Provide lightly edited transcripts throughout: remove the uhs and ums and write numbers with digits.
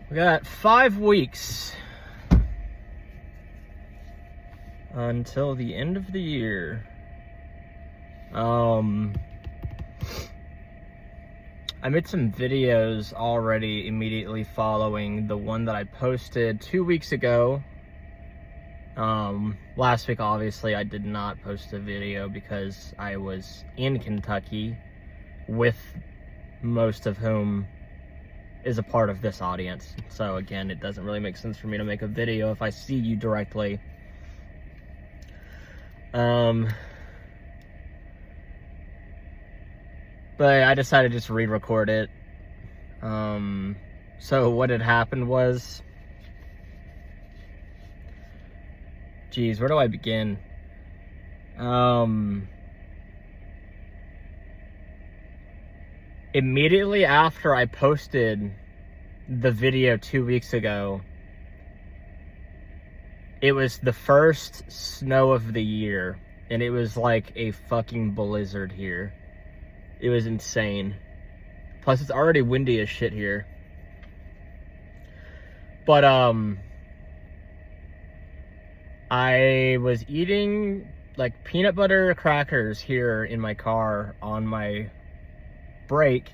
We got 5 weeks until the end of the year. I made some videos already immediately following the one that I posted 2 weeks ago. Last week, obviously, I did not post a video because I was in Kentucky with most of whom is a part of this audience. So again, it doesn't really make sense for me to make a video if I see you directly. But I decided to just re-record it. So what had happened was, geez, where do I begin? Immediately after I posted the video 2 weeks ago, it was the first snow of the year, and it was like a fucking blizzard here. It was insane. Plus, it's already windy as shit here. But, I was eating, like, peanut butter crackers here in my car on my break,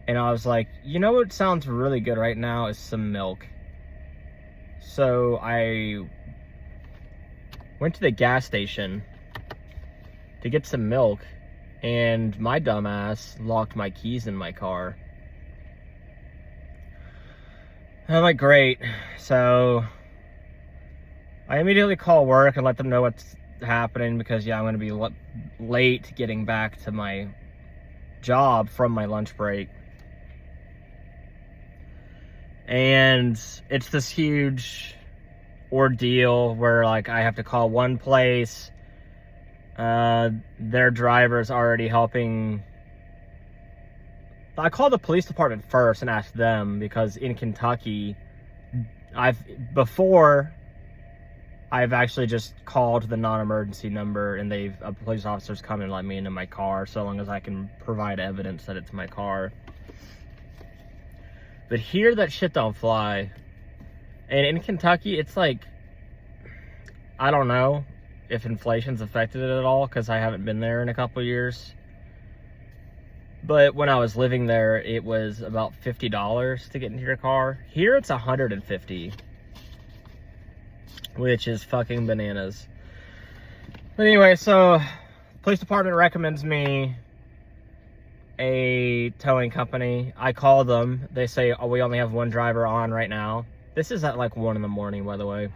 and I was like, you know what sounds really good right now is some milk. So I went to the gas station to get some milk, and my dumbass locked my keys in my car. And I'm like, great. So I immediately call work and let them know what's happening because, yeah, I'm going to be late getting back to my job from my lunch break. And it's this huge ordeal where, like, I have to call one place. Their driver's already helping. I called the police department first and asked them because in Kentucky, I've actually just called the non-emergency number and police officers come and let me into my car so long as I can provide evidence that it's my car. But here, that shit don't fly. And in Kentucky, it's like, I don't know if inflation's affected it at all because I haven't been there in a couple years. But when I was living there, it was about $50 to get into your car. Here, it's $150. Which is fucking bananas. But anyway, so police department recommends me a towing company. I call them. They say, oh, we only have one driver on right now. This is at like 1 in the morning, by the way.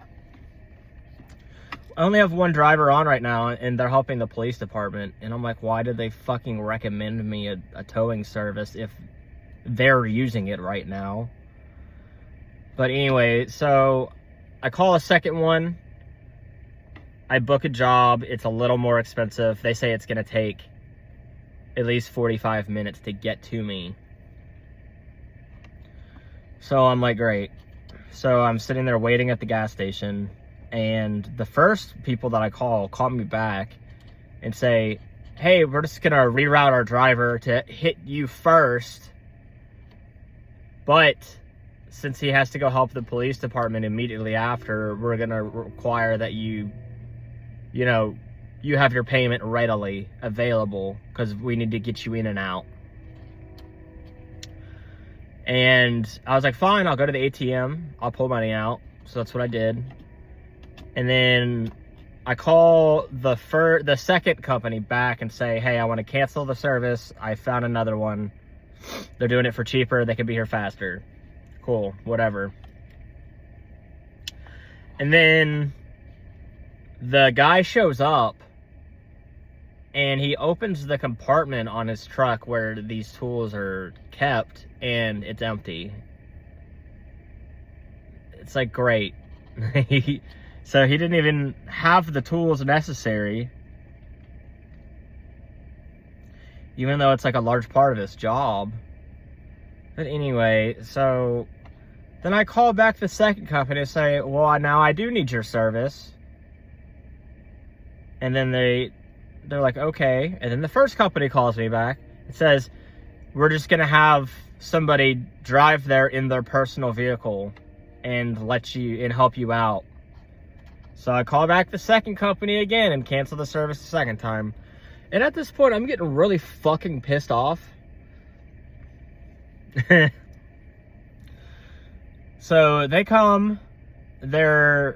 I only have one driver on right now, and they're helping the police department. And I'm like, why did they fucking recommend me a towing service if they're using it right now? But anyway, so I call a second one. I book a job. It's a little more expensive. They say it's going to take at least 45 minutes to get to me. So I'm like, great. So I'm sitting there waiting at the gas station, and the first people that I call me back and say, hey, we're just going to reroute our driver to hit you first, but since he has to go help the police department immediately after, we're going to require that you have your payment readily available because we need to get you in and out. And I was like, fine, I'll go to the ATM. I'll pull money out. So that's what I did. And then I call the second company back and say, hey, I want to cancel the service. I found another one. They're doing it for cheaper. They can be here faster. Cool, whatever. And then the guy shows up and he opens the compartment on his truck where these tools are kept, and it's empty. It's like, great. So he didn't even have the tools necessary, even though it's like a large part of his job. But anyway, so then I call back the second company to say, well, now I do need your service. And then they're like, okay. And then the first company calls me back and says, we're just gonna have somebody drive there in their personal vehicle and help you out. So I call back the second company again and cancel the service the second time. And at this point, I'm getting really fucking pissed off. So they come, I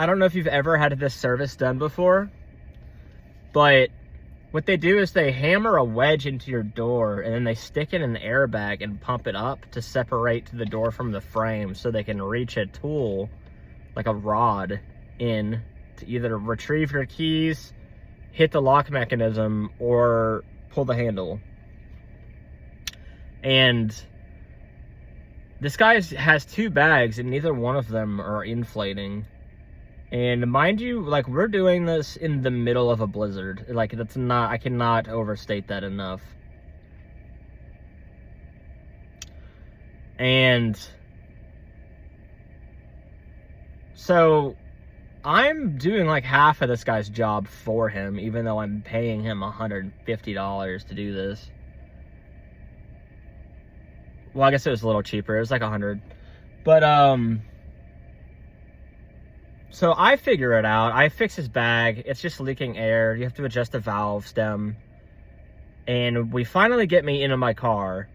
don't know if you've ever had this service done before, but what they do is they hammer a wedge into your door and then they stick it in an airbag and pump it up to separate the door from the frame so they can reach a tool, like a rod, in to either retrieve your keys, hit the lock mechanism, or pull the handle. And this guy has 2 bags and neither one of them are inflating. And mind you, like, we're doing this in the middle of a blizzard. Like, I cannot overstate that enough. And so I'm doing like half of this guy's job for him, even though I'm paying him $150 to do this. Well, I guess it was a little cheaper. It was like $100. But, so I figure it out. I fix his bag. It's just leaking air. You have to adjust the valve stem. And we finally get me into my car.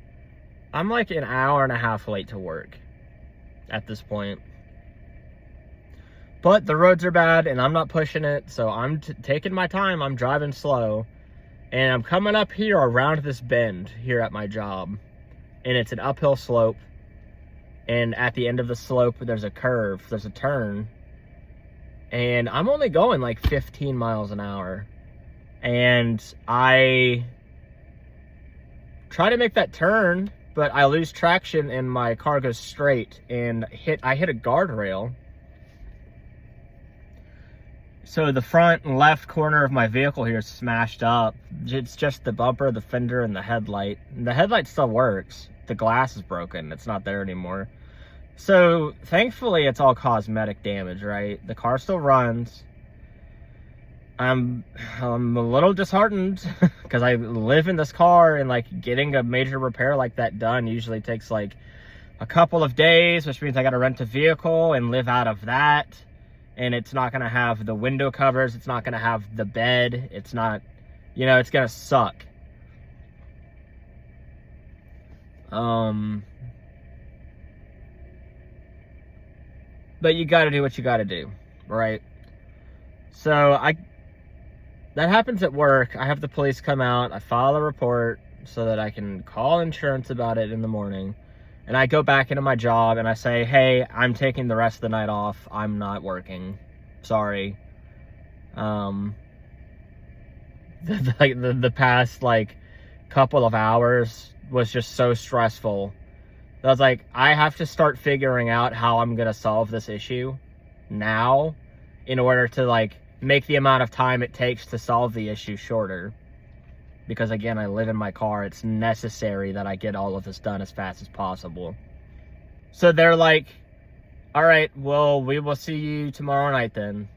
I'm like an hour and a half late to work at this point. But the roads are bad and I'm not pushing it. So I'm taking my time. I'm driving slow. And I'm coming up here around this bend here at my job. And it's an uphill slope. And at the end of the slope, there's a curve. There's a turn. And I'm only going like 15 miles an hour. And I try to make that turn, but I lose traction and my car goes straight and I hit a guardrail. So the front and left corner of my vehicle here is smashed up. It's just the bumper, the fender, and the headlight. And the headlight still works. The glass is broken. It's not there anymore. So thankfully it's all cosmetic damage, right? The car still runs. I'm a little disheartened because I live in this car, and like getting a major repair like that done usually takes like a couple of days, which means I got to rent a vehicle and live out of that. And it's not going to have the window covers. It's not going to have the bed. It's not, you know, it's going to suck. But you got to do what you got to do, right? So that happens at work. I have the police come out. I file a report so that I can call insurance about it in the morning. And I go back into my job and I say, hey, I'm taking the rest of the night off. I'm not working. Sorry. The past like couple of hours was just so stressful. I was like, I have to start figuring out how I'm going to solve this issue now in order to like make the amount of time it takes to solve the issue shorter. Because again, I live in my car. It's necessary that I get all of this done as fast as possible. So they're like, all right, well, we will see you tomorrow night then.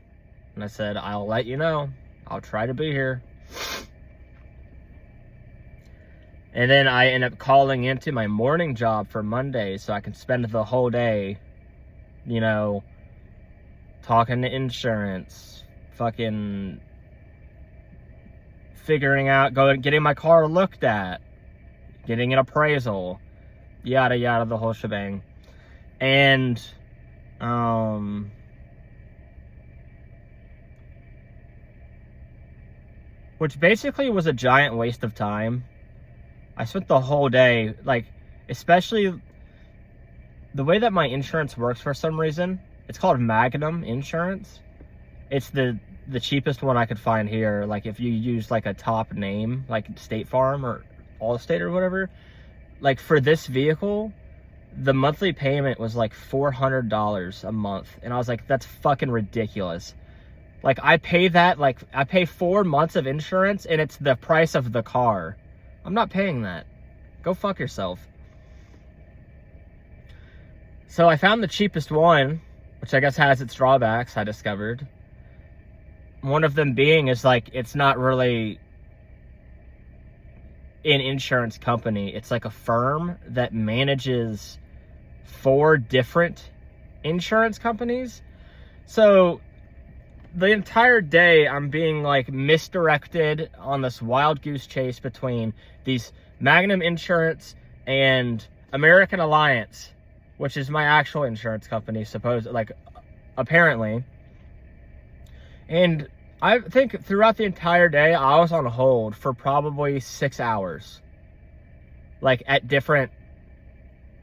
And I said, I'll let you know. I'll try to be here. And then I end up calling into my morning job for Monday so I can spend the whole day, you know, talking to insurance, fucking figuring out, getting my car looked at, getting an appraisal, yada yada, the whole shebang. And which basically was a giant waste of time. I spent the whole day, like, especially the way that my insurance works for some reason. It's called Magnum Insurance. It's the cheapest one I could find here. Like, if you use like a top name, like State Farm or Allstate or whatever, like for this vehicle, the monthly payment was like $400 a month. And I was like, that's fucking ridiculous. Like, I pay that, like, I pay 4 months of insurance and it's the price of the car. I'm not paying that. Go fuck yourself. So I found the cheapest one, which I guess has its drawbacks, I discovered. One of them being is like, it's not really an insurance company. It's like a firm that manages 4 different insurance companies. So the entire day I'm being like misdirected on this wild goose chase between these Magnum Insurance and American Alliance, which is my actual insurance company, apparently. And I think throughout the entire day, I was on hold for probably 6 hours, like at different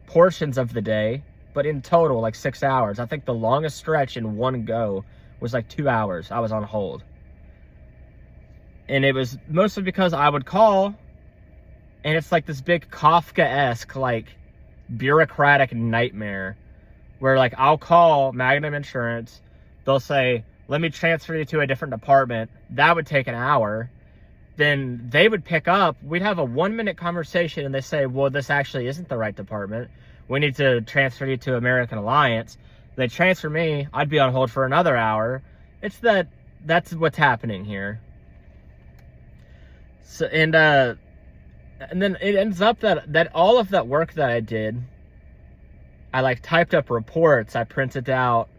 portions of the day, but in total, like 6 hours. I think the longest stretch in one go was like 2 hours. I was on hold. And it was mostly because I would call, and it's like this big Kafka-esque, like, bureaucratic nightmare where, like, I'll call Magnum Insurance. They'll say, let me transfer you to a different department. That would take an hour. Then they would pick up. We'd have a 1-minute conversation, and they say, well, this actually isn't the right department. We need to transfer you to American Alliance. They transfer me. I'd be on hold for another hour. That's what's happening here. So, and then it ends up that all of that work that I did, I like typed up reports, I printed out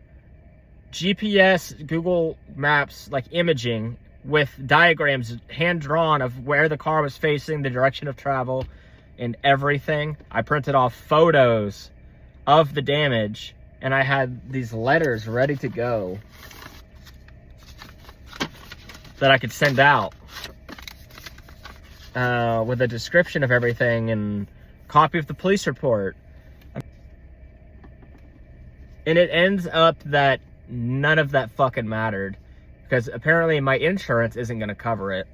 GPS, Google Maps, like imaging with diagrams hand drawn of where the car was facing, the direction of travel, and everything. I printed off photos of the damage, and I had these letters ready to go that I could send out with a description of everything and copy of the police report. And it ends up that none of that fucking mattered, because apparently my insurance isn't going to cover it.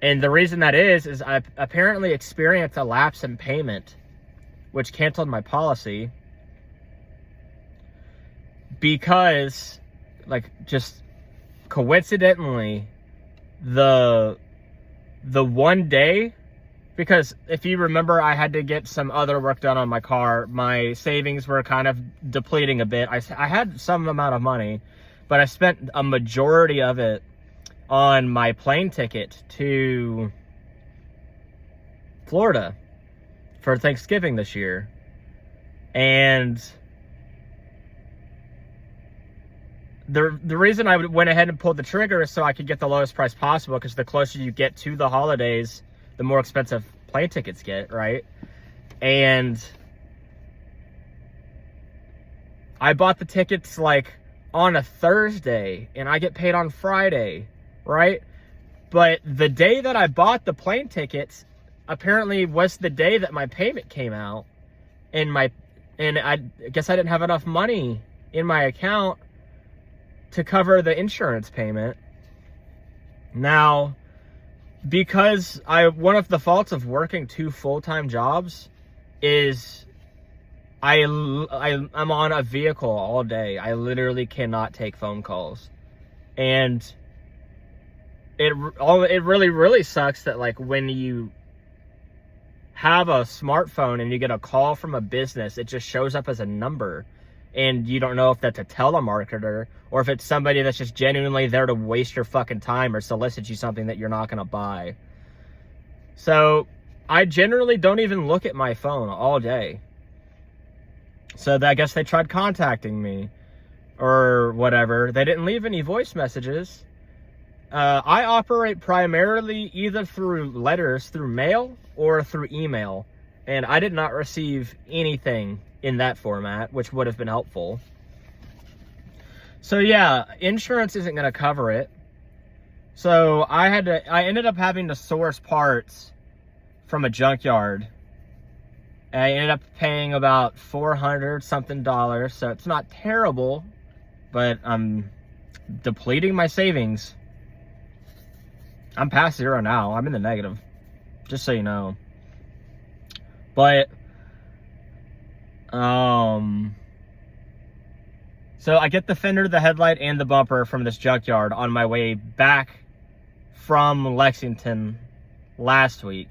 And the reason that is I apparently experienced a lapse in payment, which canceled my policy, because, like, just coincidentally, the one day, because if you remember, I had to get some other work done on my car. My savings were kind of depleting a bit. I had some amount of money, but I spent a majority of it on my plane ticket to Florida for Thanksgiving this year. And the reason I went ahead and pulled the trigger is so I could get the lowest price possible, because the closer you get to the holidays, the more expensive plane tickets get, right? And I bought the tickets like on a Thursday, and I get paid on Friday, right? But the day that I bought the plane tickets apparently was the day that my payment came out, and I guess I didn't have enough money in my account to cover the insurance payment. Now, because one of the faults of working 2 full-time jobs is I'm on a vehicle all day. I literally cannot take phone calls. And it really, really sucks that, like, when you have a smartphone and you get a call from a business, it just shows up as a number. And you don't know if that's a telemarketer or if it's somebody that's just genuinely there to waste your fucking time or solicit you something that you're not going to buy. So I generally don't even look at my phone all day. So I guess they tried contacting me or whatever. They didn't leave any voice messages. I operate primarily either through letters, through mail, or through email. And I did not receive anything in that format, which would have been helpful. So yeah, insurance isn't going to cover it. So I ended up having to source parts from a junkyard. I ended up paying about $400 something, so it's not terrible, but I'm depleting my savings. I'm past zero now. I'm in the negative, just so you know. But so I get the fender, the headlight, and the bumper from this junkyard on my way back from Lexington last week.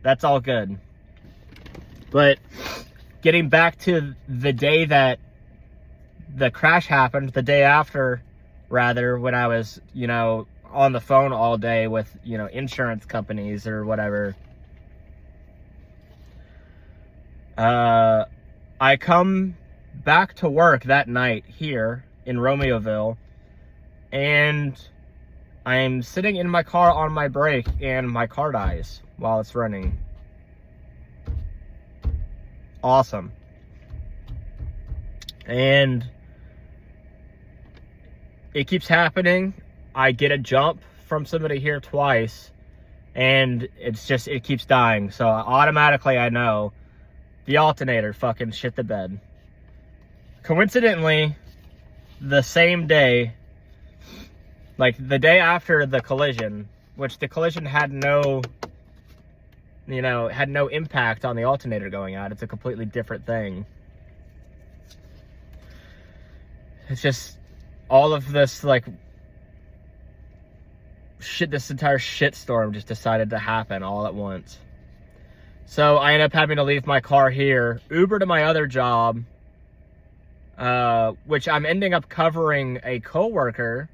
That's all good. But getting back to the day that the crash happened, the day after, rather, when I was, on the phone all day with, insurance companies or whatever, I come back to work that night here in Romeoville, and I'm sitting in my car on my break, and my car dies while it's running. Awesome. And it keeps happening. I get a jump from somebody here twice, and it keeps dying. So automatically I know the alternator fucking shit the bed. Coincidentally, the same day, like the day after the collision, which the collision had no impact on the alternator going out. It's a completely different thing. It's just all of this, like, shit, this entire shitstorm just decided to happen all at once. So I ended up having to leave my car here, Uber to my other job, which I'm ending up covering a coworker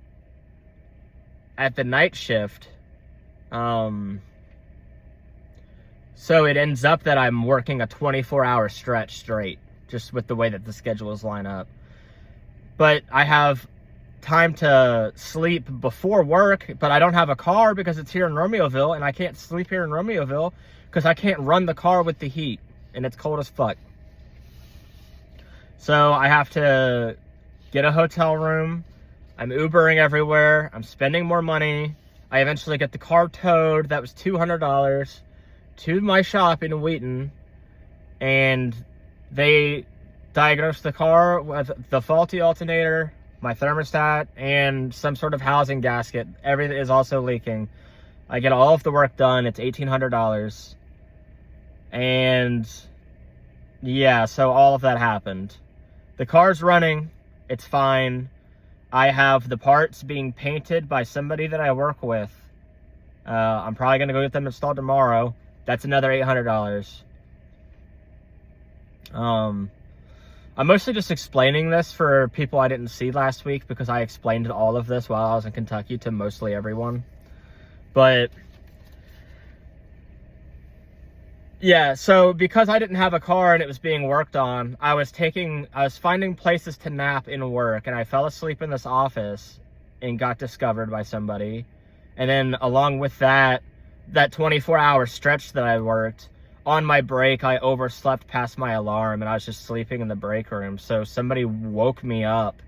at the night shift. So it ends up that I'm working a 24-hour stretch straight, just with the way that the schedules line up. But I have time to sleep before work, but I don't have a car because it's here in Romeoville, and I can't sleep here in Romeoville because I can't run the car with the heat, and it's cold as fuck. So I have to get a hotel room. I'm Ubering everywhere. I'm spending more money. I eventually get the car towed. That was $200 to my shop in Wheaton, and they diagnosed the car with the faulty alternator, my thermostat, and some sort of housing gasket. Everything is also leaking. I get all of the work done. It's $1,800. And yeah, so all of that happened. The car's running. It's fine. I have the parts being painted by somebody that I work with. I'm probably going to go get them installed tomorrow. That's another $800. I'm mostly just explaining this for people I didn't see last week, because I explained all of this while I was in Kentucky to mostly everyone. But yeah, so because I didn't have a car and it was being worked on, I was finding places to nap in work, and I fell asleep in this office and got discovered by somebody. And then along with that 24-hour stretch that I worked, on my break, I overslept past my alarm, and I was just sleeping in the break room. So somebody woke me up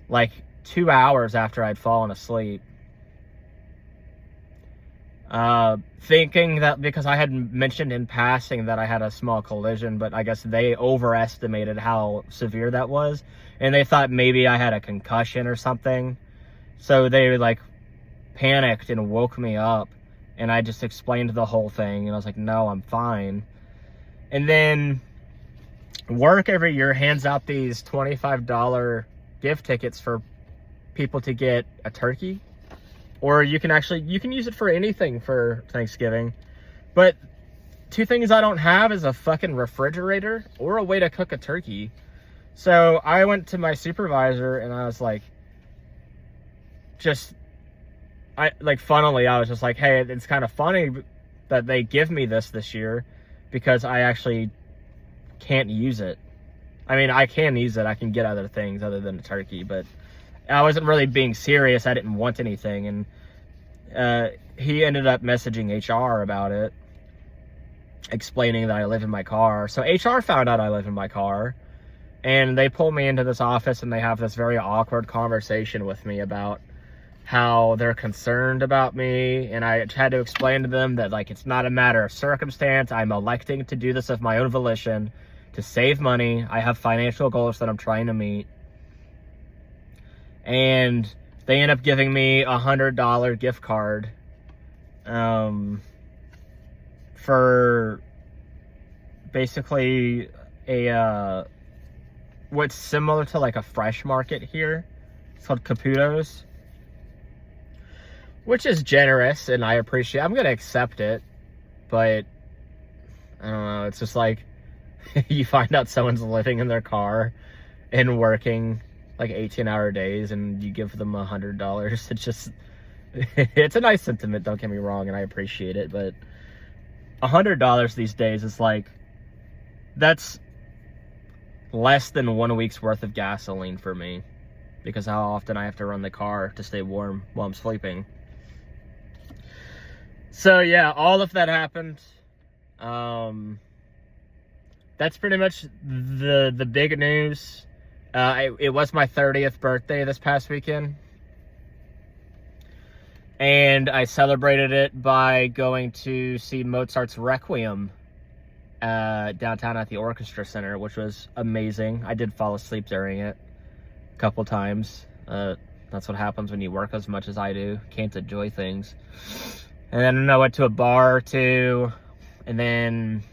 like 2 hours after I'd fallen asleep. Thinking that because I had mentioned in passing that I had a small collision, but I guess they overestimated how severe that was, and they thought maybe I had a concussion or something. So they like panicked and woke me up. And I just explained the whole thing, and I was like, no, I'm fine. And then work every year hands out these $25 gift tickets for people to get a turkey. Or you can use it for anything for Thanksgiving. But two things I don't have is a fucking refrigerator or a way to cook a turkey. So I went to my supervisor, and I was like, funnily, I was just like, hey, it's kind of funny that they give me this year, because I actually can't use it. I mean, I can use it. I can get other things other than a turkey, but I wasn't really being serious. I didn't want anything. And he ended up messaging HR about it, explaining that I live in my car. So HR found out I live in my car, and they pull me into this office, and they have this very awkward conversation with me about how they're concerned about me. And I had to explain to them that, like, it's not a matter of circumstance. I'm electing to do this of my own volition to save money. I have financial goals that I'm trying to meet. And they end up giving me $100 gift card for basically what's similar to like a fresh market here. It's called Caputo's, which is generous, and I appreciate it. I'm gonna accept it, but I don't know, it's just like you find out someone's living in their car and working like 18-hour days, and you give them $100. It's just, it's a nice sentiment, don't get me wrong, and I appreciate it, but $100 these days is like That's less than 1 week's worth of gasoline for me, because how often I have to run the car to stay warm while I'm sleeping. So yeah, all of that happened. That's pretty much the big news. It was my 30th birthday this past weekend, and I celebrated it by going to see Mozart's Requiem downtown at the Orchestra Center, which was amazing. I did fall asleep during it a couple times. That's what happens when you work as much as I do. Can't enjoy things. And then I went to a bar or two, and then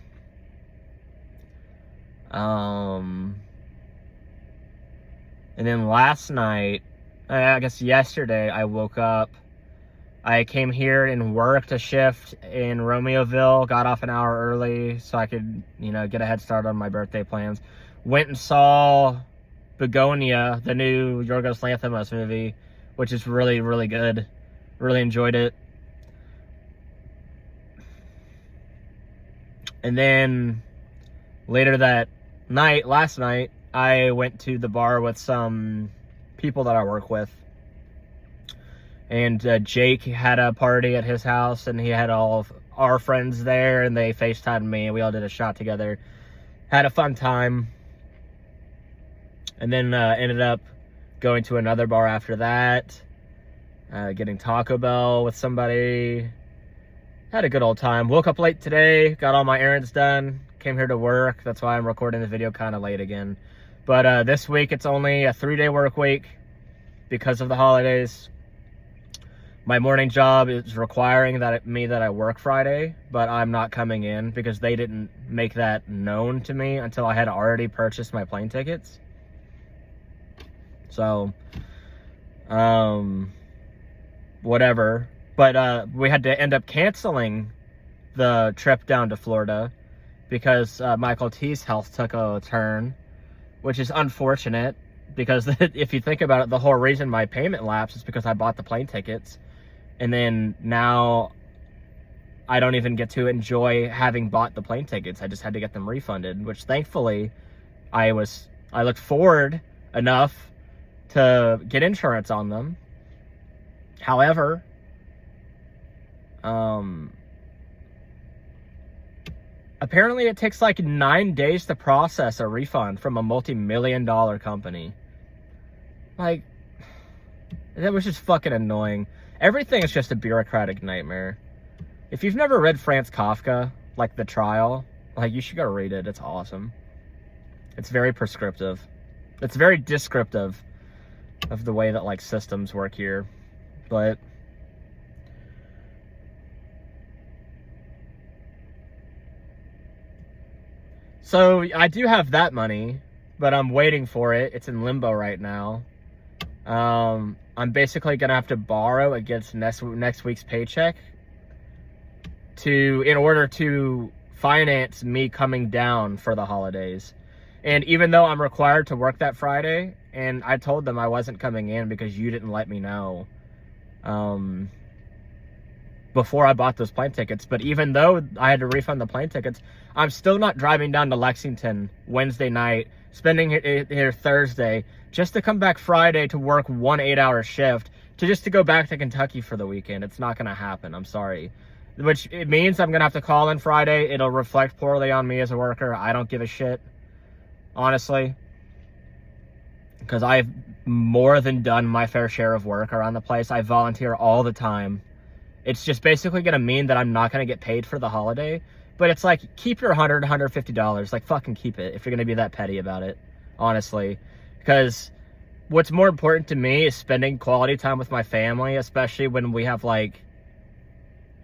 last night, I guess yesterday, I woke up. I came here and worked a shift in Romeoville, got off an hour early so I could, get a head start on my birthday plans. Went and saw Begonia, the new Yorgos Lanthimos movie, which is really, really good. Really enjoyed it. And then later that night, last night, I went to the bar with some people that I work with. And Jake had a party at his house, and he had all of our friends there, and they FaceTimed me, and we all did a shot together. Had a fun time. And then ended up going to another bar after that, getting Taco Bell with somebody. Had a good old time. Woke up late today, got all my errands done, came here to work. That's why I'm recording the video kind of late again. But this week, it's only a 3-day work week because of the holidays. My morning job is requiring that I work Friday, but I'm not coming in because they didn't make that known to me until I had already purchased my plane tickets. So, whatever. But we had to end up canceling the trip down to Florida because Michael T's health took a turn, which is unfortunate because if you think about it, the whole reason my payment lapsed is because I bought the plane tickets. And then now I don't even get to enjoy having bought the plane tickets. I just had to get them refunded, which thankfully I looked forward enough to get insurance on them. However, apparently it takes like 9 days to process a refund from a multi-million-dollar company. Like, that was just fucking annoying. Everything is just a bureaucratic nightmare. If you've never read Franz Kafka, like The Trial, like, you should go read it. It's awesome. It's very prescriptive. It's very descriptive of the way that, like, systems work here. But so I do have that money, but I'm waiting for it. It's in limbo right now. I'm basically gonna have to borrow against next week's paycheck in order to finance me coming down for the holidays. And even though I'm required to work that Friday, and I told them I wasn't coming in because you didn't let me know before I bought those plane tickets, but even though I had to refund the plane tickets, I'm still not driving down to Lexington Wednesday night, spending it here Thursday, just to come back Friday to work 1 8-hour shift, to go back to Kentucky for the weekend. It's not going to happen. I'm sorry. Which it means I'm going to have to call in Friday. It'll reflect poorly on me as a worker. I don't give a shit, honestly, because I've more than done my fair share of work around the place. I volunteer all the time. It's just basically going to mean that I'm not going to get paid for the holiday. But it's like, keep your $100, $150. Like, fucking keep it if you're going to be that petty about it, honestly. Because what's more important to me is spending quality time with my family, especially when we have, like,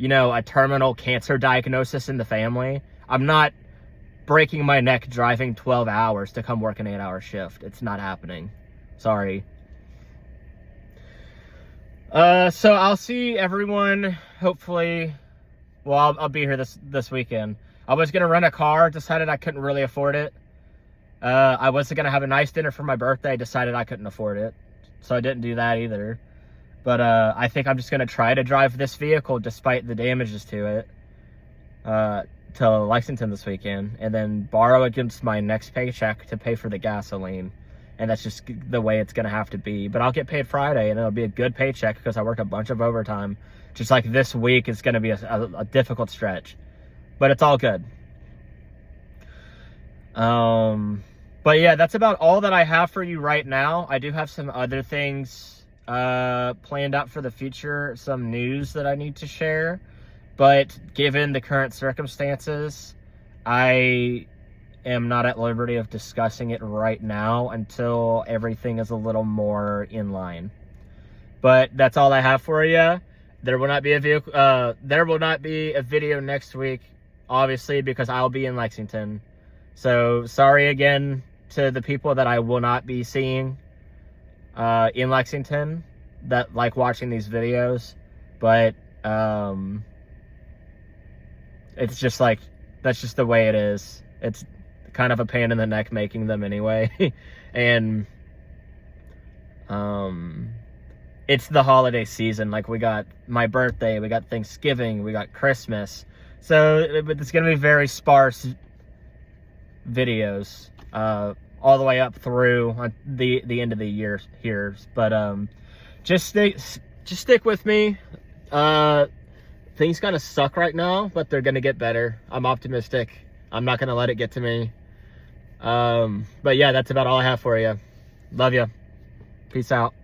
a terminal cancer diagnosis in the family. I'm not breaking my neck driving 12 hours to come work an 8-hour shift. It's not happening. Sorry. So I'll see everyone, hopefully. Well, I'll be here this weekend. I was going to rent a car, decided I couldn't really afford it. I was going to have a nice dinner for my birthday, decided I couldn't afford it. So I didn't do that either. But I think I'm just going to try to drive this vehicle despite the damages to it. to Lexington this weekend and then borrow against my next paycheck to pay for the gasoline. And that's just the way it's going to have to be. But I'll get paid Friday, and it'll be a good paycheck because I worked a bunch of overtime. Just like this week is going to be a difficult stretch. But it's all good. But yeah, that's about all that I have for you right now. I do have some other things planned out for the future, some news that I need to share. But given the current circumstances, I am not at liberty of discussing it right now until everything is a little more in line. But that's all I have for you. There will not be a video next week, obviously, because I'll be in Lexington. So sorry again to the people that I will not be seeing in Lexington that like watching these videos, but it's just like, that's just the way it is. It's kind of a pain in the neck making them anyway. And it's the holiday season. Like, we got my birthday, we got Thanksgiving, we got Christmas. So it's going to be very sparse videos all the way up through the end of the year here. But just stick with me. Things kind of suck right now, but they're going to get better. I'm optimistic. I'm not going to let it get to me. But yeah, that's about all I have for you. Love you. Peace out.